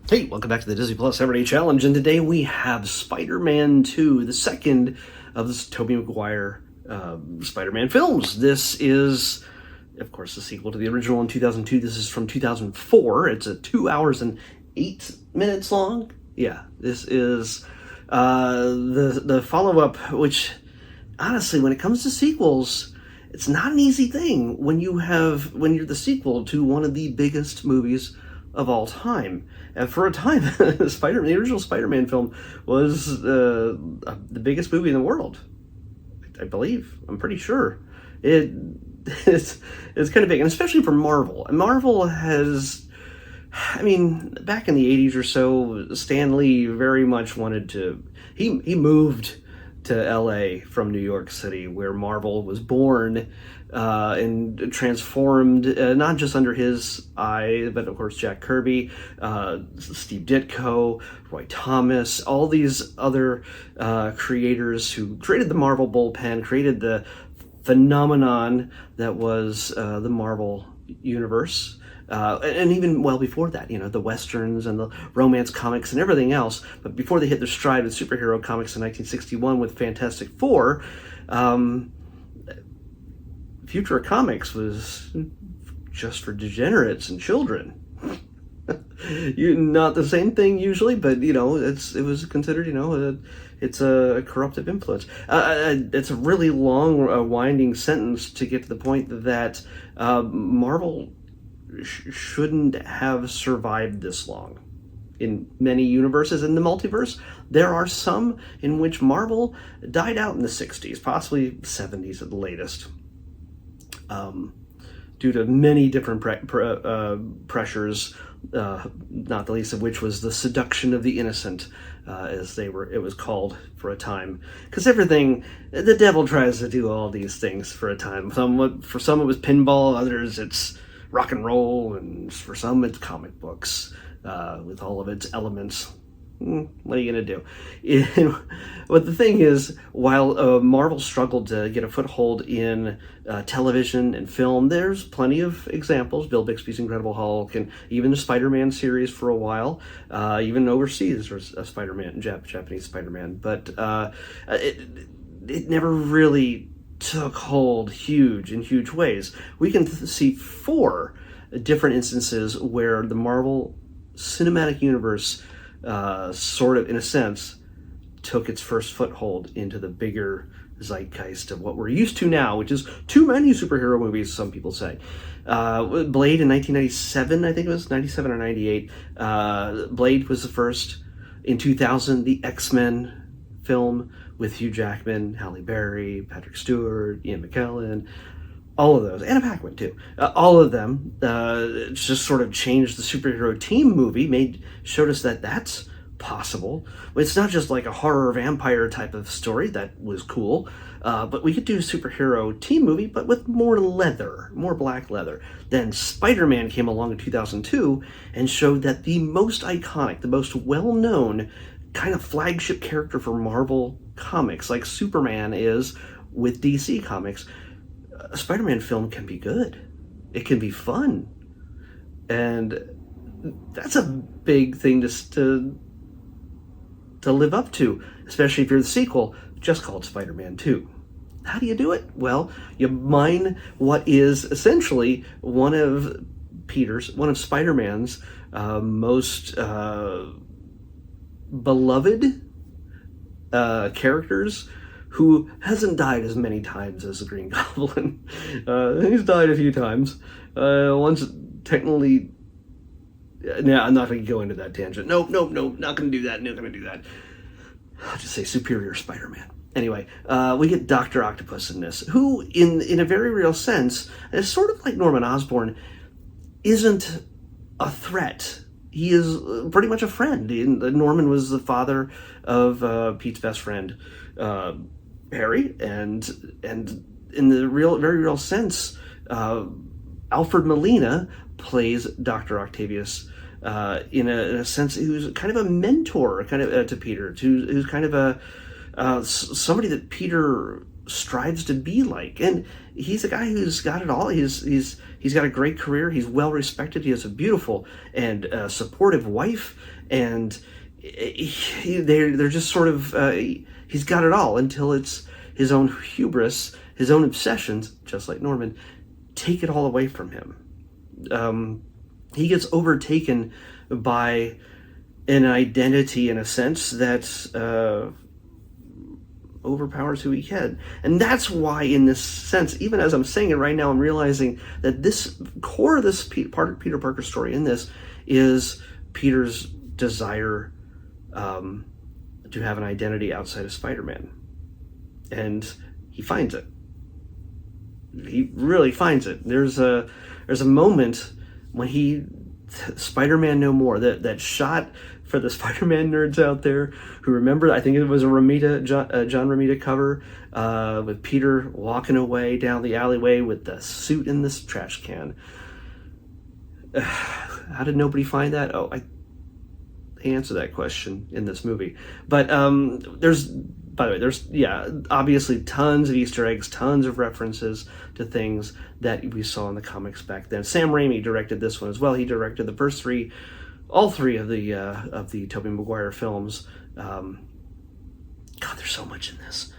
Hey, welcome back to the Disney Plus Everyday Challenge, and today we have Spider-Man 2, the second of the Tobey Maguire Spider-Man films. This is, of course, the sequel to the original in 2002. This is from 2004. It's 2 hours and 8 minutes long. Yeah, this is the follow-up, which, honestly, when it comes to sequels, it's not an easy thing when you're the sequel to one of the biggest movies of all time. And for a time, the original Spider-Man film was the biggest movie in the world. I believe. I'm pretty sure. It's kind of big, and especially for Marvel. And Marvel has, back in the 80s or so, Stan Lee very much wanted to. He moved to LA from New York City, where Marvel was born, and transformed, not just under his eye, but of course Jack Kirby, Steve Ditko, Roy Thomas, all these other creators who created the Marvel bullpen, created the phenomenon that was the Marvel universe. And even well before that, the Westerns and the romance comics and everything else. But before they hit their stride with superhero comics in 1961 with Fantastic Four, Future Comics was just for degenerates and children. Not the same thing usually, but it was considered, it's a corruptive influence. It's a really long, winding sentence to get to the point that Marvel shouldn't have survived this long. In many universes in the multiverse, there are some in which Marvel died out in the 60s, possibly 70s at the latest, due to many different pressures, not the least of which was the seduction of the innocent, it was called for a time. Because the devil tries to do all these things for a time. For some it was pinball, others it's rock and roll, and for some it's comic books with all of its elements. What are you gonna do? But the thing is, while Marvel struggled to get a foothold in television and film, there's plenty of examples. Bill Bixby's Incredible Hulk, and even the Spider-Man series for a while. Even overseas, there's a Spider-Man, Japanese Spider-Man, but it never really took hold in huge ways. We can see 4 different instances where the Marvel Cinematic Universe sort of, in a sense, took its first foothold into the bigger zeitgeist of what we're used to now, which is too many superhero movies, some people say. Blade in 1997, I think it was 97 or 98. Blade was the first. In 2000, the X-Men film with Hugh Jackman, Halle Berry, Patrick Stewart, Ian McKellen, all of those, Anna Paquin too. All of them just sort of changed the superhero team movie, showed us that that's possible. It's not just like a horror vampire type of story. That was cool. But we could do a superhero team movie, but with more leather, more black leather. Then Spider-Man came along in 2002 and showed that the most iconic, the most well-known kind of flagship character for Marvel Comics, like Superman is with DC Comics, a Spider-Man film can be good. It can be fun. And that's a big thing to live up to, especially if you're the sequel, just called Spider-Man 2. How do you do it? Well, you mine what is essentially one of Spider-Man's most beloved characters, who hasn't died as many times as the Green Goblin. He's died a few times. Once technically... Nah, I'm not going to go into that tangent. Nope, not going to do that. Not going to do that. I'll just say Superior Spider-Man. Anyway, we get Dr. Octopus in this, who, in a very real sense, is sort of like Norman Osborn, isn't a threat. He is pretty much a friend. Norman was the father of Pete's best friend, Harry, and in the very real sense, Alfred Molina plays Dr. Octavius in a sense who's kind of a mentor, to Peter, who's kind of somebody that Peter strives to be like. And he's a guy who's got it all. He's got a great career. He's well respected. He has a beautiful and supportive wife, and they're just sort of he's got it all until it's his own hubris, his own obsessions, just like Norman, take it all away from him. He gets overtaken by an identity, in a sense, that overpowers who he can. And that's why, in this sense, even as I'm saying it right now, I'm realizing that this core of this Peter Parker story in this is Peter's desire to have an identity outside of Spider-Man. And he finds it. He really finds it. There's a moment when Spider-Man No More, that shot for the Spider-Man nerds out there who remember, I think it was a John Romita cover with Peter walking away down the alleyway with the suit in this trash can. How did nobody find that? Oh, I answer that question in this movie. But there's obviously tons of Easter eggs, tons of references to things that we saw in the comics back then. Sam Raimi directed this one as well. He directed the first all three of the Tobey Maguire films. God, there's so much in this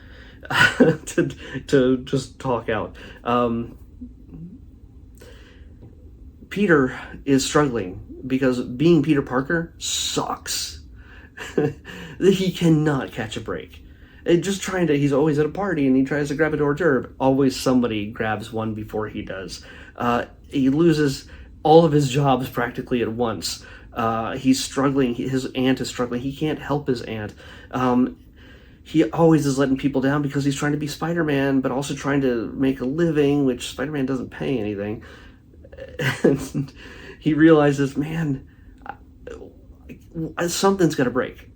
to just talk out. Peter is struggling because being Peter Parker sucks. He cannot catch a break. He's always at a party and he tries to grab a hors d'oeuvre. Always somebody grabs one before he does. He loses all of his jobs practically at once. He's struggling. His aunt is struggling. He can't help his aunt. He always is letting people down because he's trying to be Spider-Man, but also trying to make a living, which Spider-Man doesn't pay anything. And he realizes, man, something's got to break.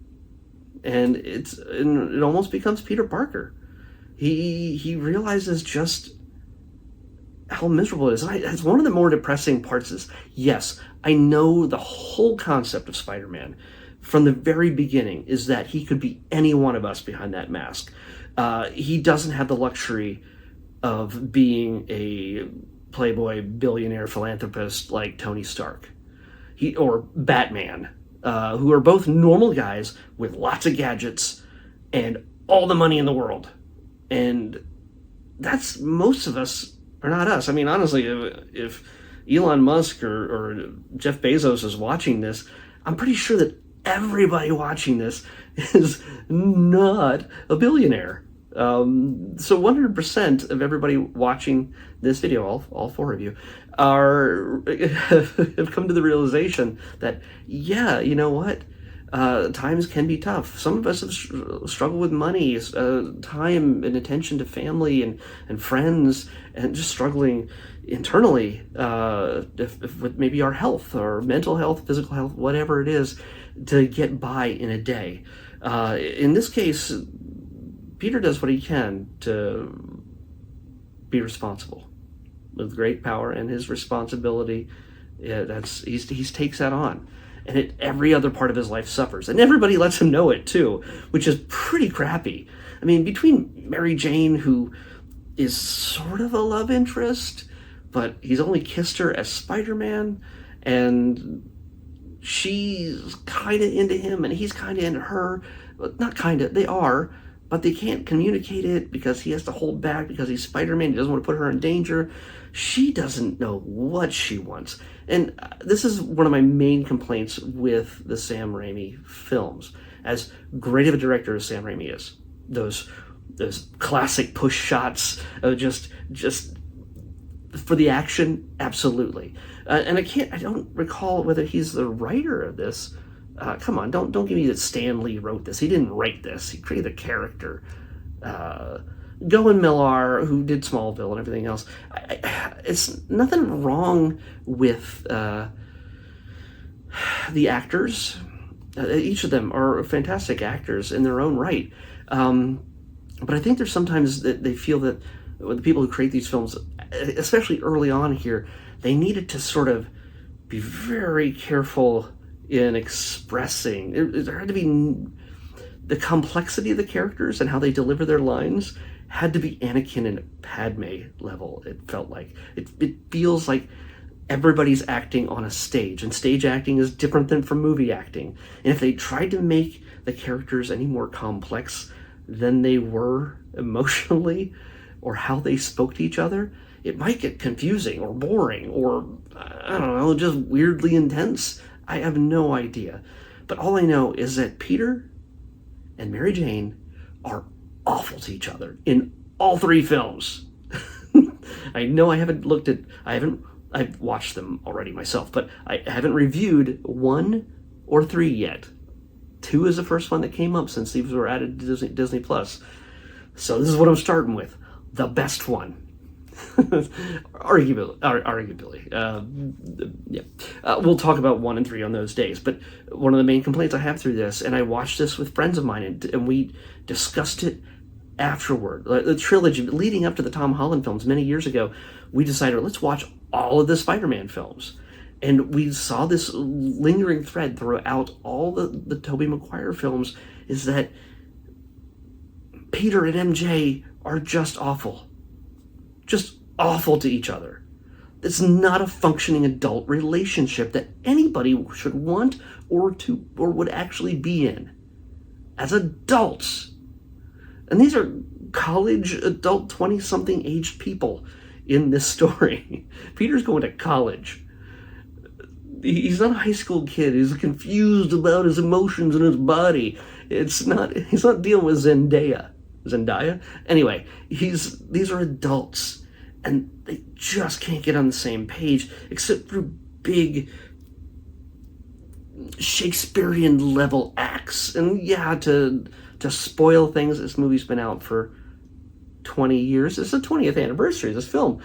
And it almost becomes Peter Parker. He realizes just how miserable it is. And it's one of the more depressing parts is, yes, I know the whole concept of Spider-Man from the very beginning is that he could be any one of us behind that mask. He doesn't have the luxury of being a playboy billionaire philanthropist like Tony Stark or Batman, who are both normal guys with lots of gadgets and all the money in the world. And that's, most of us are not us. I mean, honestly, if Elon Musk or Jeff Bezos is watching this, I'm pretty sure that everybody watching this is not a billionaire. So 100% of everybody watching this video, all four of you, have come to the realization that, yeah, you know what? Times can be tough. Some of us have struggled with money, time and attention to family and friends, and just struggling internally with maybe our health or mental health, physical health, whatever it is, to get by in a day. In this case, Peter does what he can to be responsible. With great power and his responsibility, he takes that on. And every other part of his life suffers. And everybody lets him know it too, which is pretty crappy. I mean, between Mary Jane, who is sort of a love interest, but he's only kissed her as Spider-Man, and she's kind of into him, and he's kind of into her. Not kind of, they are, but they can't communicate it because he has to hold back because he's Spider-Man. He doesn't want to put her in danger. She doesn't know what she wants. And this is one of my main complaints with the Sam Raimi films. As great of a director as Sam Raimi is, those classic push shots of just for the action, absolutely. And I don't recall whether he's the writer of this. Come on, don't give me that Stan Lee wrote this. He didn't write this. He created a character. Goen Millar, who did Smallville and everything else. It's nothing wrong with the actors. Each of them are fantastic actors in their own right. But I think there's sometimes that they feel that the people who create these films, especially early on here, they needed to sort of be very careful in expressing. There had to be the complexity of the characters and how they deliver their lines had to be Anakin and Padme level. It felt like it feels like everybody's acting on a stage, and stage acting is different than from movie acting. And if they tried to make the characters any more complex than they were emotionally, or how they spoke to each other, it might get confusing or boring or, I don't know, just weirdly intense. I have no idea. But all I know is that Peter and Mary Jane are awful to each other in all three films. I know I've watched them already myself, but I haven't reviewed 1 or 3 yet. 2 is the first one that came up since these were added to Disney Plus. So this is what I'm starting with. The best one. Arguably. We'll talk about 1 and 3 on those days, but one of the main complaints I have through this, and I watched this with friends of mine, and we discussed it afterward. The trilogy leading up to the Tom Holland films many years ago, we decided, let's watch all of the Spider-Man films. And we saw this lingering thread throughout all the Tobey Maguire films, is that Peter and MJ are just awful. Just awful to each other. It's not a functioning adult relationship that anybody should want or would actually be in as adults. And these are college, adult, 20-something aged people in this story. Peter's going to college. He's not a high school kid. He's confused about his emotions and his body. He's not dealing with Zendaya. Anyway, these are adults, and they just can't get on the same page, except for big Shakespearean level acts. And yeah, to spoil things, this movie's been out for 20 years. It's the 20th anniversary of this film.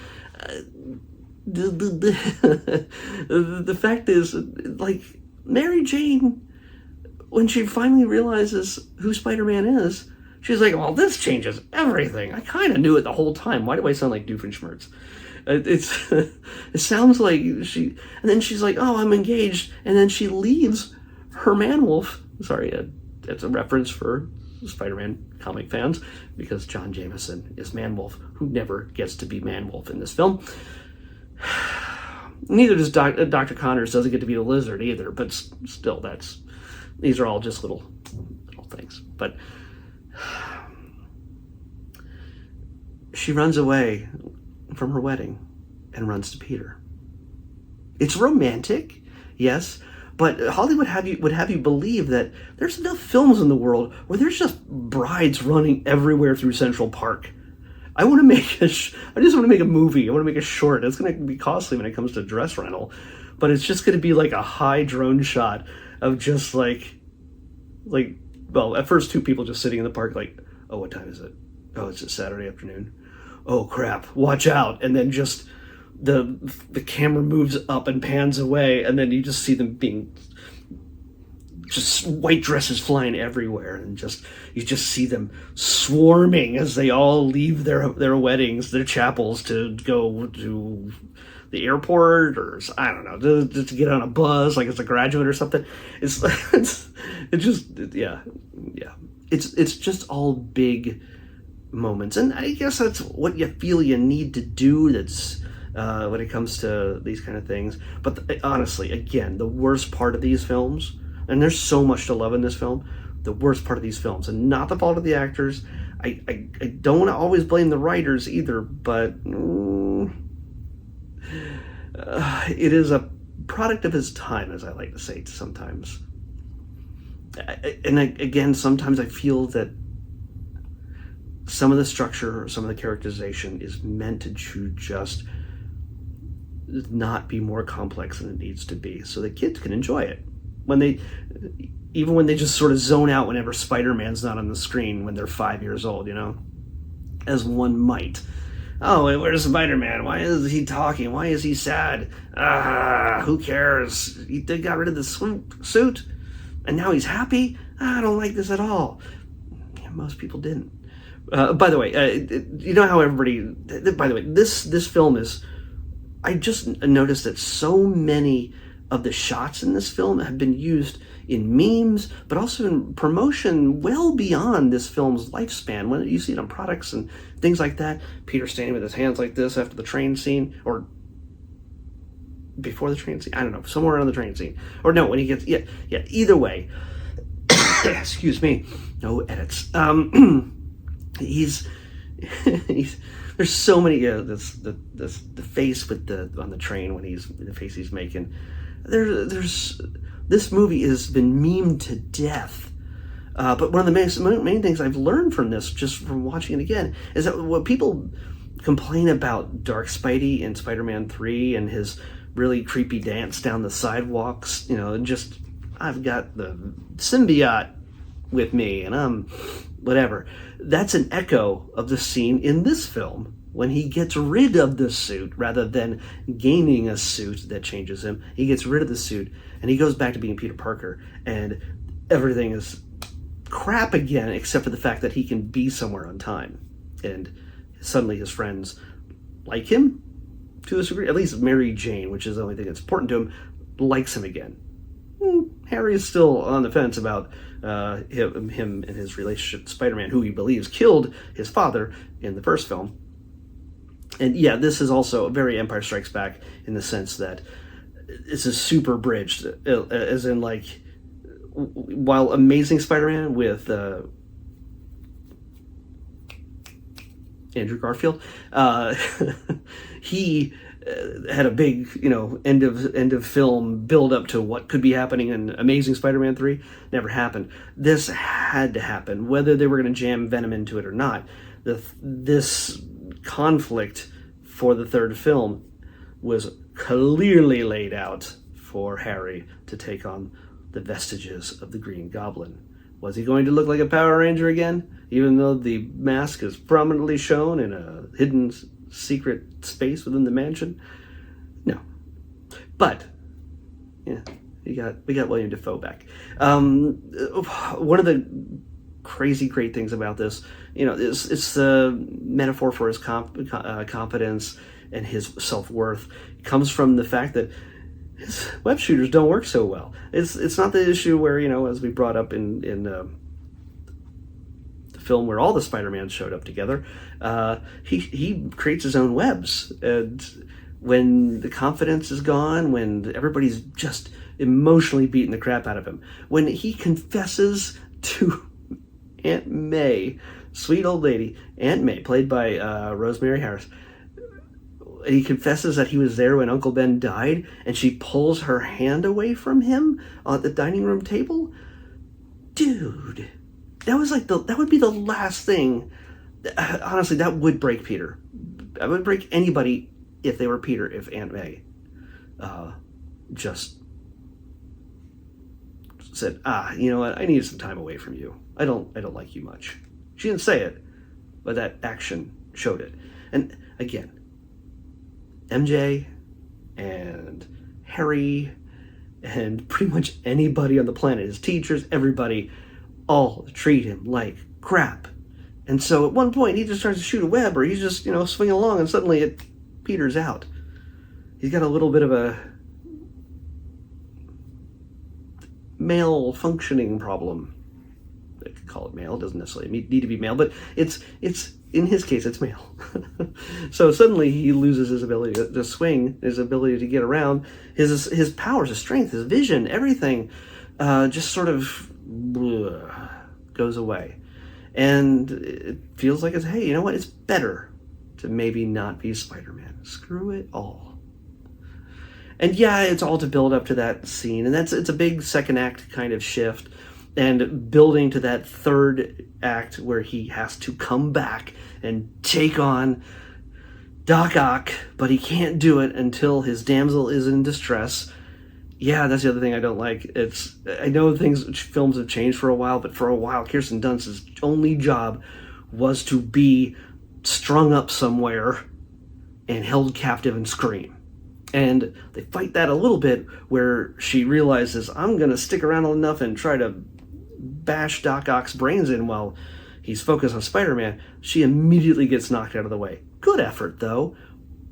The fact is, like, Mary Jane, when she finally realizes who Spider-Man is, she's like, well, this changes everything. I kind of knew it the whole time. Why do I sound like Doofenshmirtz? It sounds like and then she's like, oh, I'm engaged. And then she leaves her man-wolf. Sorry, it's a reference for Spider-Man comic fans, because John Jameson is Man-Wolf, who never gets to be Man-Wolf in this film. Neither does Dr. Connors doesn't get to be the Lizard either, but still, these are all just little things. But she runs away from her wedding and runs to Peter. It's romantic, yes, but Hollywood would have you believe that there's enough films in the world where there's just brides running everywhere through Central Park. I just want to make a movie. I want to make a short. It's going to be costly when it comes to dress rental, but it's just going to be like a high drone shot of just well, at first 2 people just sitting in the park, like, oh, what time is it? Oh, it's a Saturday afternoon. Oh crap! Watch out! And then just the camera moves up and pans away, and then you just see them being just white dresses flying everywhere, and you just see them swarming as they all leave their weddings, their chapels, to go to the airport, or I don't know, to get on a bus like it's a graduate or something. It's just all big moments, and I guess that's what you feel you need to do. That's when it comes to these kind of things. But honestly, again, the worst part of these films, and there's so much to love in this film, the worst part of these films, and not the fault of the actors. I don't want to always blame the writers either, but it is a product of his time, as I like to say sometimes. Again, sometimes I feel that some of the structure, some of the characterization is meant to just not be more complex than it needs to be, so the kids can enjoy it. Even when they just sort of zone out whenever Spider-Man's not on the screen when they're 5 years old, as one might. Oh, where's Spider-Man? Why is he talking? Why is he sad? Who cares? He got rid of the suit, and now he's happy? I don't like this at all. Yeah, most people didn't. By the way, you know how everybody... By the way, this film is... I just noticed that so many of the shots in this film have been used in memes, but also in promotion well beyond this film's lifespan. When you see it on products and things like that, Peter standing with his hands like this after the train scene, or before the train scene, I don't know, somewhere around the train scene, or no, when he gets, either way, excuse me, no edits. He's there's so many, the face with the train when the face he's making. There's this movie has been memed to death. But one of the main things I've learned from this, just from watching it again, is that what people complain about Dark Spidey in Spider-Man 3 and his really creepy dance down the sidewalks, and just, I've got the symbiote with me and I'm whatever. That's an echo of the scene in this film when he gets rid of the suit rather than gaining a suit that changes him. He gets rid of the suit and he goes back to being Peter Parker, and everything is crap again except for the fact that he can be somewhere on time. And suddenly his friends like him to a degree. At least Mary Jane, which is the only thing that's important to him, likes him again. Harry is still on the fence about him and his relationship with Spider-Man, who he believes killed his father in the first film. And yeah, this is also a very Empire Strikes Back in the sense that it's a super bridged, as in, like, while Amazing Spider-Man with Andrew Garfield, he had a big, end of film build up to what could be happening in Amazing Spider-Man 3. Never happened. This had to happen, whether they were going to jam Venom into it or not. This conflict for the third film was clearly laid out for Harry to take on the vestiges of the Green Goblin. Was he going to look like a Power Ranger again, even though the mask is prominently shown in a hidden secret space within the mansion? No. But yeah, we got William Dafoe back. One of the crazy great things about this, it's the metaphor for his confidence and his self-worth. It comes from the fact that his web shooters don't work so well. It's not the issue where, as we brought up in the film where all the Spider-Mans showed up together, he creates his own webs. And when the confidence is gone, when everybody's just emotionally beating the crap out of him, when he confesses to Aunt May, sweet old lady, Aunt May, played by Rosemary Harris, he confesses that he was there when Uncle Ben died, and she pulls her hand away from him at the dining room table. Dude, that was like that would be the last thing. Honestly, that would break Peter. That would break anybody if they were Peter. If Aunt May just said, you know what, I need some time away from you. I don't like you much. She didn't say it, but that action showed it. And again, MJ and Harry and pretty much anybody on the planet, his teachers, everybody, all treat him like crap. And so at one point he just starts to shoot a web, or he's just, swinging along, and suddenly it peters out. He's got a little bit of a male functioning problem. I could call it male. It doesn't necessarily need to be male, but it's in his case, it's male. So suddenly he loses his ability to swing, his ability to get around, his powers, his strength, his vision, everything just sort of goes away. And it feels like hey, you know what? It's better to maybe not be Spider-Man. Screw it all. And yeah, it's all to build up to that scene. And it's a big second act kind of shift. And building to that third act where he has to come back and take on Doc Ock, but he can't do it until his damsel is in distress. Yeah, that's the other thing I don't like. I know films have changed for a while, but for a while, Kirsten Dunst's only job was to be strung up somewhere and held captive and scream. And they fight that a little bit where she realizes, I'm going to stick around enough and try to bash Doc Ock's brains in while he's focused on Spider-Man. She immediately gets knocked out of the way. Good effort, though,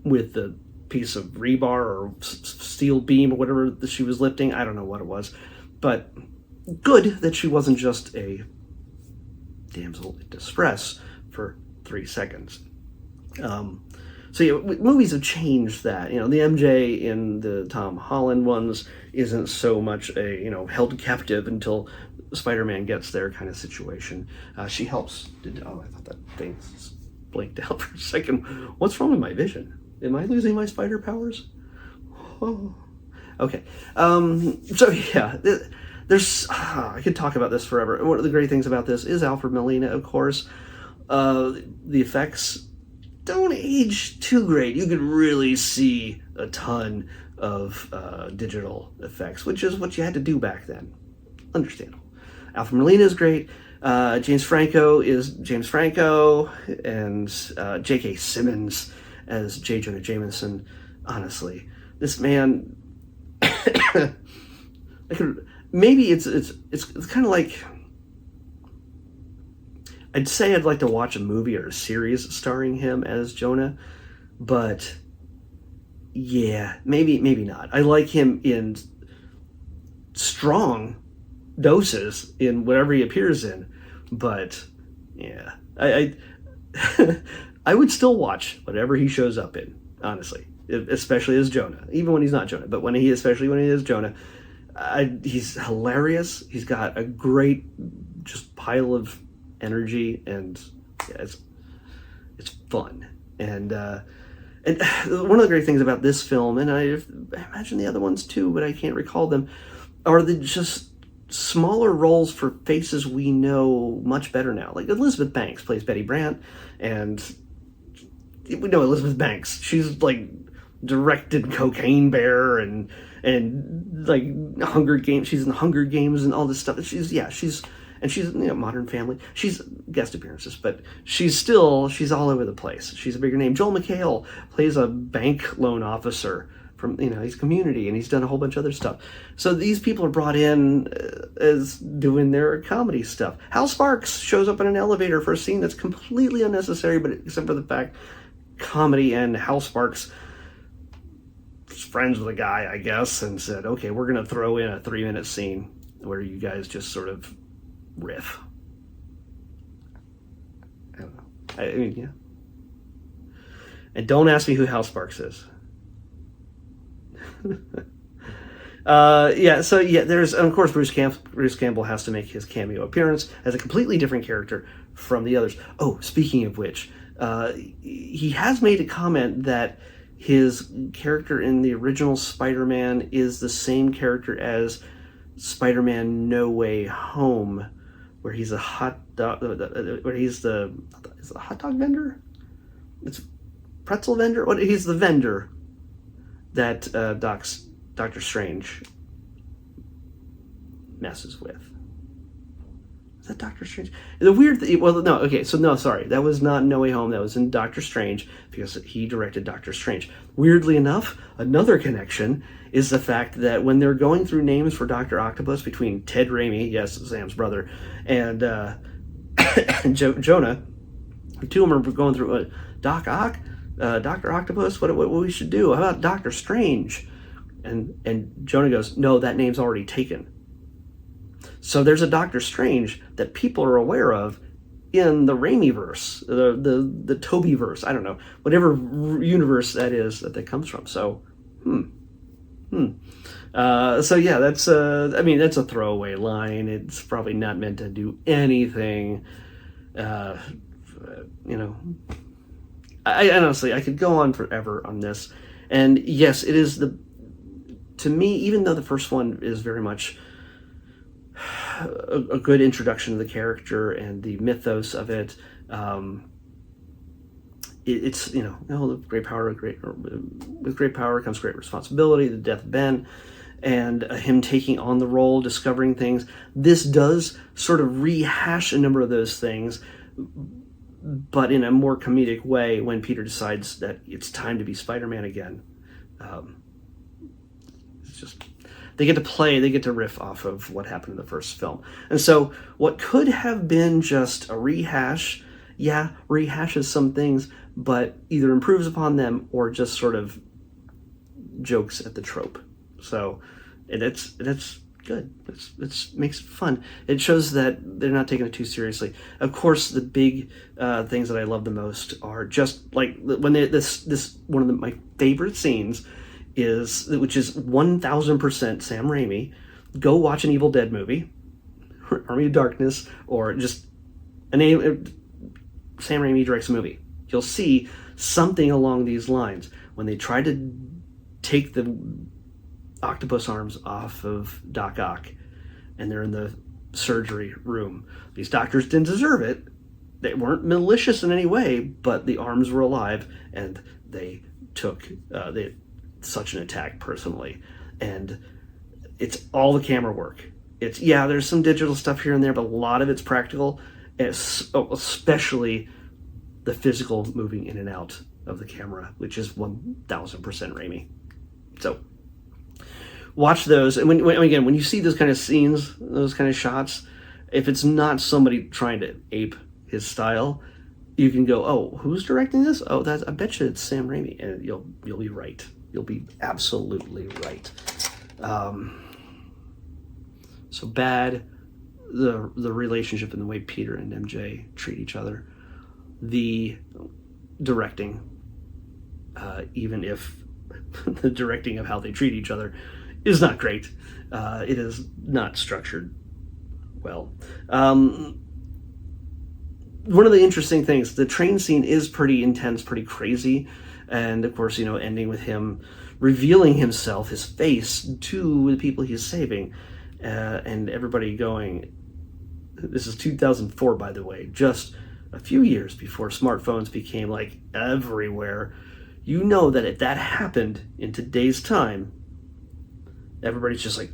with the piece of rebar or steel beam or whatever that she was lifting. I don't know what it was, but good that she wasn't just a damsel in distress for 3 seconds. So yeah, movies have changed that. You know, the MJ in the Tom Holland ones isn't so much a, you know, held captive until Spider-Man gets there kind of situation. She helps. Oh, I thought that thing blinked out for a second. What's wrong with my vision? Am I losing my spider powers? Oh. Okay. So yeah, there's I could talk about this forever. One of the great things about this is Alfred Molina, of course. The effects don't age too great. You could really see a ton of digital effects, which is what you had to do back then. Understandable. Alfred Molina is great. James Franco is James Franco, and J.K. Simmons as J. Jonah Jameson. Honestly, this man. Maybe it's kind of like. I'd say I'd like to watch a movie or a series starring him as Jonah, but yeah, maybe not. I like him in strong doses in whatever he appears in, but yeah, I I would still watch whatever he shows up in, honestly, especially as Jonah, even when he's not Jonah, but especially when he is Jonah. He's hilarious. He's got a great just pile of energy, and yeah, it's fun. And one of the great things about this film, and I imagine the other ones too, but I can't recall them, are the just smaller roles for faces we know much better now. Like Elizabeth Banks plays Betty Brant, and we know Elizabeth Banks. She's like directed Cocaine Bear and like Hunger Games. She's in Hunger Games and all this stuff. She's you know, Modern Family. She's guest appearances, but she's all over the place. She's a bigger name. Joel McHale plays a bank loan officer from, you know, he's Community, and he's done a whole bunch of other stuff. So these people are brought in as doing their comedy stuff. Hal Sparks shows up in an elevator for a scene that's completely unnecessary, but except for the fact comedy, and Hal Sparks was friends with a guy, I guess, and said, okay, we're going to throw in a 3-minute scene where you guys just sort of riff. I don't know. I mean, yeah. And don't ask me who Hal Sparks is. There's, of course, Bruce Campbell has to make his cameo appearance as a completely different character from the others. Oh, speaking of which, he has made a comment that his character in the original Spider-Man is the same character as Spider-Man No Way Home, where he's a hot dog, where he's is it a hot dog vendor? It's pretzel vendor? What? He's the vendor that Doctor Strange messes with. Is that Doctor Strange? The weird thing, well, no, okay, so no, sorry, that was not No Way Home, that was in Doctor Strange, because he directed Doctor Strange. Weirdly enough, another connection is the fact that when they're going through names for Dr. Octopus between Ted Raimi, yes, Sam's brother, and Jonah, the two of them are going through Dr. Octopus, what we should do? How about Doctor Strange? And Jonah goes, no, that name's already taken. So there's a Doctor Strange that people are aware of in the Raimi-verse, the Toby-verse, I don't know, whatever universe that is that comes from. So, so yeah, that's a throwaway line. It's probably not meant to do anything, you know. I honestly, I could go on forever on this. And yes, it is to me, even though the first one is very much a good introduction to the character and the mythos of it, it's, you know, with great power comes great responsibility, the death of Ben, and him taking on the role, discovering things. This does sort of rehash a number of those things, but in a more comedic way when Peter decides that it's time to be Spider-Man again. It's just, they get to riff off of what happened in the first film. And so what could have been just a rehash, rehashes some things, but either improves upon them or just sort of jokes at the trope. So, and it's good. It makes it fun. It shows that they're not taking it too seriously. Of course, the big things that I love the most are just like when this one of my favorite scenes is, which is 1000% Sam Raimi. Go watch an Evil Dead movie, Army of Darkness, or just Sam Raimi directs a movie. You'll see something along these lines when they try to take the octopus arms off of Doc Ock, and they're in the surgery room. These doctors didn't deserve it. They weren't malicious in any way, but the arms were alive, and they took such an attack personally. And it's all the camera work. It's, yeah, there's some digital stuff here and there, but a lot of it's practical, especially the physical moving in and out of the camera, which is 1000% Raimi. So watch those. And when you see those kind of scenes, those kind of shots, if it's not somebody trying to ape his style, you can go, oh, who's directing this? Oh, I bet you it's Sam Raimi. And you'll be right. You'll be absolutely right. So bad, the relationship and the way Peter and MJ treat each other. The directing, even if the directing of how they treat each other is not great. It is not structured well. One of the interesting things, the train scene is pretty intense, pretty crazy. And of course, ending with him revealing himself, his face, to the people he's saving. And everybody going, this is 2004, by the way, just a few years before smartphones became like everywhere. You know that if that happened in today's time, everybody's just like,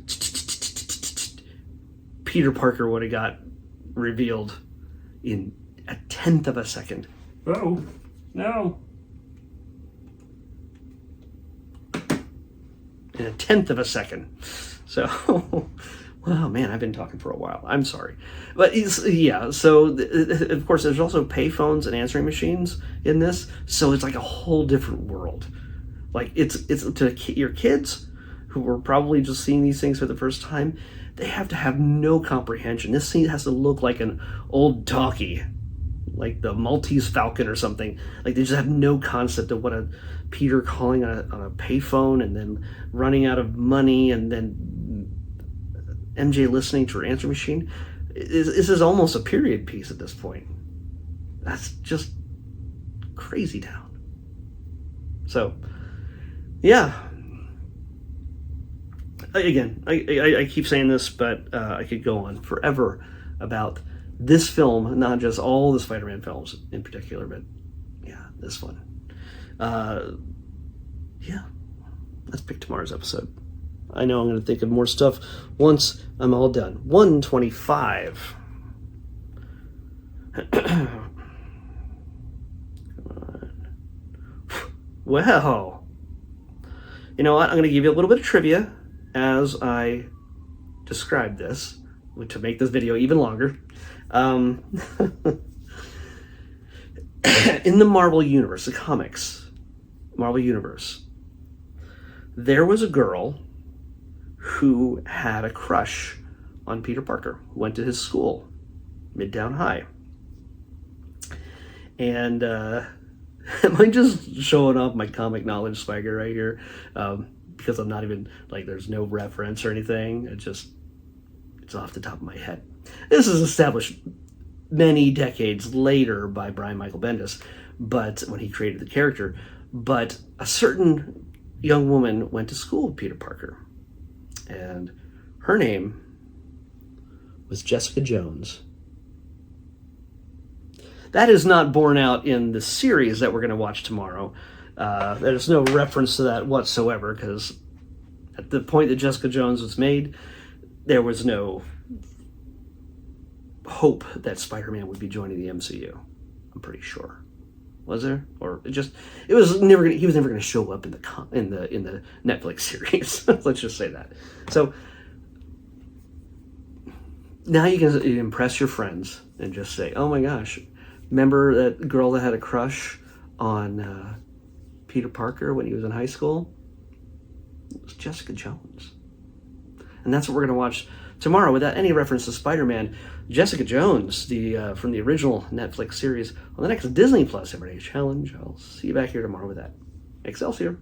Peter Parker would have got revealed in a 10th of a second. Oh, no. In a 10th of a second. So, wow, man, I've been talking for a while. I'm sorry. But so of course there's also payphones and answering machines in this. So it's like a whole different world. Like it's to your kids who are probably just seeing these things for the first time, they have to have no comprehension. This scene has to look like an old talkie, like the Maltese Falcon or something. Like they just have no concept of what a Peter calling on a payphone and then running out of money and then MJ listening to her answer machine. This is almost a period piece at this point. That's just crazy town. So, yeah. Again, I keep saying this, but I could go on forever about this film, not just all the Spider-Man films in particular, but yeah, this one. Yeah, let's pick tomorrow's episode. I know I'm going to think of more stuff once I'm all done. 125. Well, you know what? I'm going to give you a little bit of trivia as I describe this to make this video even longer. In the Marvel Universe, the comics, Marvel Universe, there was a girl who had a crush on Peter Parker, who went to his school, Midtown High. And am I just showing off my comic knowledge swagger right here? Because I'm not even, like, there's no reference or anything. It's off the top of my head. This is established many decades later by Brian Michael Bendis, but when he created the character. But a certain young woman went to school with Peter Parker, and her name was Jessica Jones. That is not borne out in the series that we're going to watch tomorrow. There's no reference to that whatsoever, because at the point that Jessica Jones was made, there was no hope that Spider-Man would be joining the MCU. I'm pretty sure. Was there? Or he was never going to show up in the Netflix series. Let's just say that. So now you can impress your friends and just say, "Oh my gosh, remember that girl that had a crush on Peter Parker when he was in high school? It was Jessica Jones. And that's what we're going to watch tomorrow without any reference to Spider-Man. Jessica Jones, from the original Netflix series, on the next Disney Plus Everyday Challenge. I'll see you back here tomorrow with that. Excelsior.